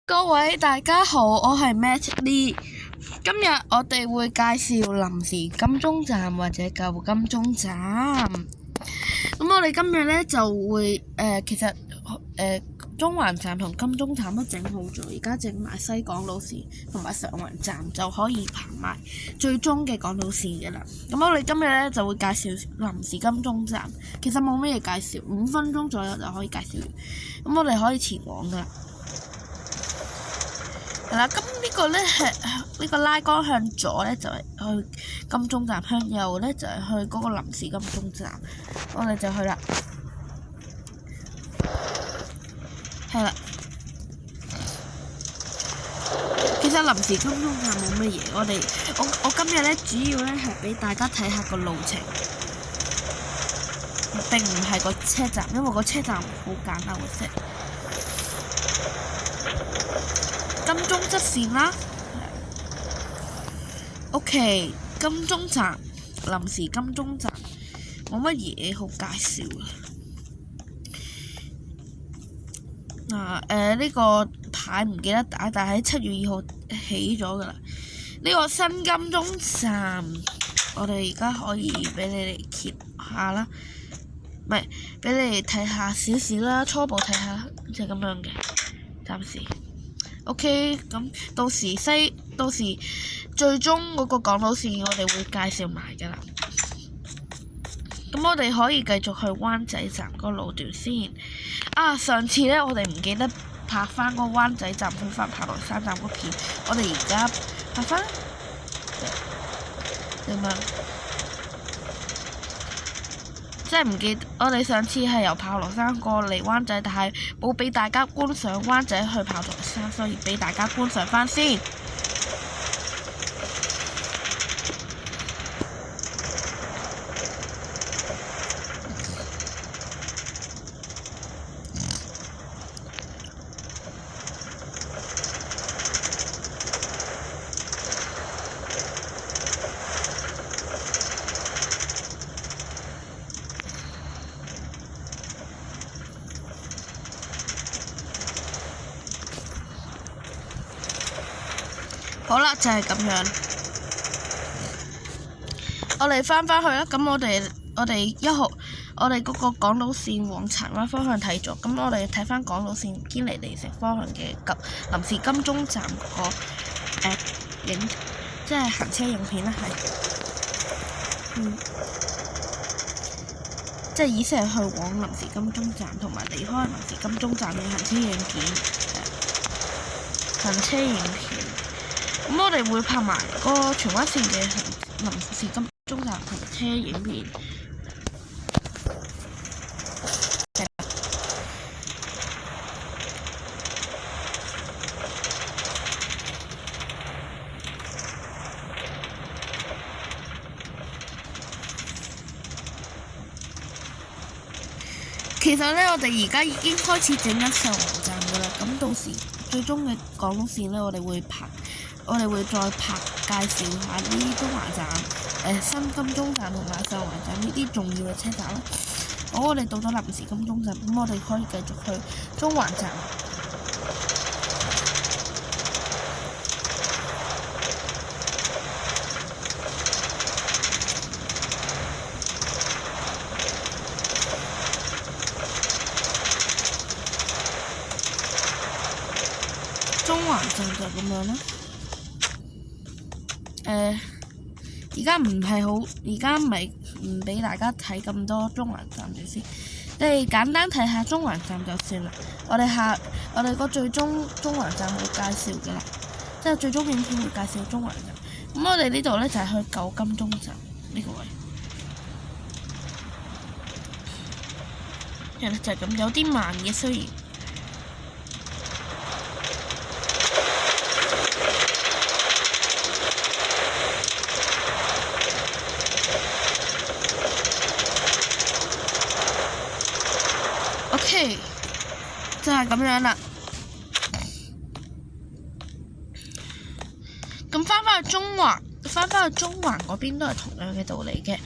各位大家好，我係 Matt Lee。今日我哋會介紹臨時金鐘站或者舊金鐘站。咁我哋今日呢就會其實中環站同金鐘站都整好咗，而家整埋西港島線同埋上環站就可以行埋最終嘅港島線嘅啦。咁我哋今日呢就會介紹臨時金鐘站，其實冇咩嘢介紹，5分鐘左右就可以介紹完。咁我哋可以前往噶啦。係啦，咁呢個呢係呢個拉桿向左呢就係去金鐘站，向右呢就係去嗰個臨時金鐘站。我哋就去啦。係啦，其實臨時金鐘站冇乜嘢，我今日呢主要呢係俾大家睇下個路程，並唔係個車站，因為個車站好簡單嘅啫。金鐘側線啦，OK， 金鐘站，臨時金鐘站冇乜嘢好介紹呢個牌唔記得打，但係喺7月2號起咗噶啦。呢個新金鐘站，我哋而家可以俾你哋揭下啦，唔係俾你哋睇下少少啦，初步睇下就係咁樣嘅，暫時。OK， 咁到時最終嗰個港島線我哋會介紹埋㗎啦。咁我哋可以繼續去灣仔站嗰個路段先。上次呢，我哋唔記得拍翻嗰個灣仔站去翻炮台山站嗰片，我哋而家拍翻點樣？即係唔記得，我哋上次係由炮台山過嚟灣仔，但係冇俾大家觀賞灣仔去炮台山，所以俾大家觀賞翻先。好啦，就係咁樣。我哋翻返去啦。咁我哋我哋嗰個港島線往柴灣方向睇咗。咁我哋睇翻港島線堅尼地城方向嘅臨時金鐘站嗰個即係行車影片啦，即係意思係去往臨時金鐘站同埋離開臨時金鐘站嘅行車影片。咁我哋會拍埋個荃灣線嘅臨時金鐘站行車影片。其實呢，我哋而家已經開始整緊上環站㗎啦。咁到時最終嘅港島線呢，我哋會再拍介紹下呢啲中環站、新金鐘站同埋上環站呢啲重要嘅車站啦。好，我哋到咗臨時金鐘站，咁我哋可以繼續去中環站。中環站就咁樣啦。而家唔係唔俾大家睇咁多中環站住先，你哋簡單睇下中環站就算啦。我哋個最終中環站會介紹嘅啦，即係最終影片會介紹中環站。咁我哋呢度呢，就係去舊金鐘站呢個位，係啦，就係咁，有啲慢嘅雖然。OK， 就係咁樣啦。咁翻返去中環嗰邊都係同樣嘅道理嘅。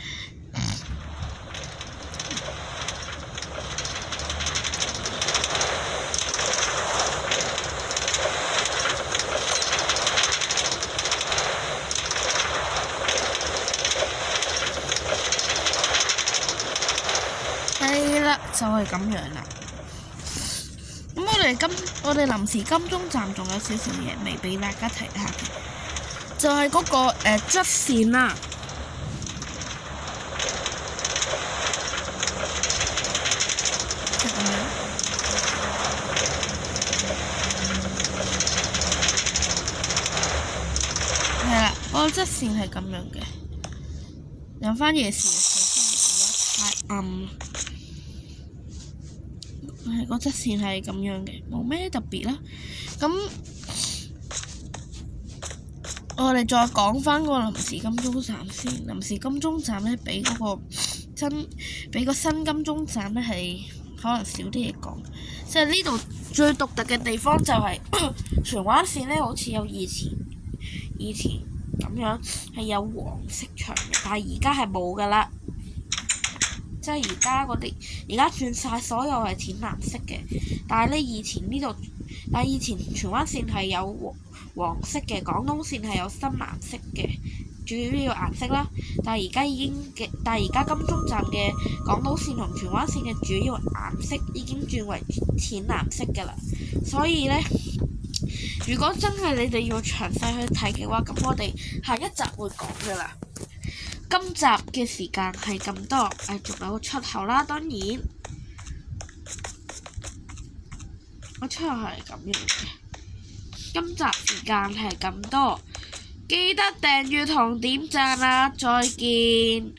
就係咁樣啦。咁我哋臨時金鐘站仲有少少嘢未俾大家睇下嘅，就係嗰個側線啦。就咁樣。係啦，嗰個側線係咁樣嘅。有返夜視嘅時候，太暗。係個側線係咁樣嘅，冇咩特別啦。咁我哋再講返個臨時金鐘站先。臨時金鐘站咧，比個新金鐘站咧係可能少啲嘢講。即係呢度最獨特嘅地方就係荃灣線咧，好似有以前咁樣係有黃色牆嘅，但係而家係冇㗎啦。即係而家轉晒所有係淺藍色嘅，但係以前荃灣線係有黃色嘅，廣東線係有深藍色嘅主要顏色啦。但係而家金鐘站嘅廣島線同荃灣線嘅主要顏色已經轉為淺藍色㗎啦。所以呢，如果真係你哋要詳細去睇嘅話，咁我哋下一集會講㗎啦。今集嘅時間係咁多，仲有個出口啦，當然個出口係咁樣嘅。今集時間係咁多，記得訂閱同點讚啦，再見。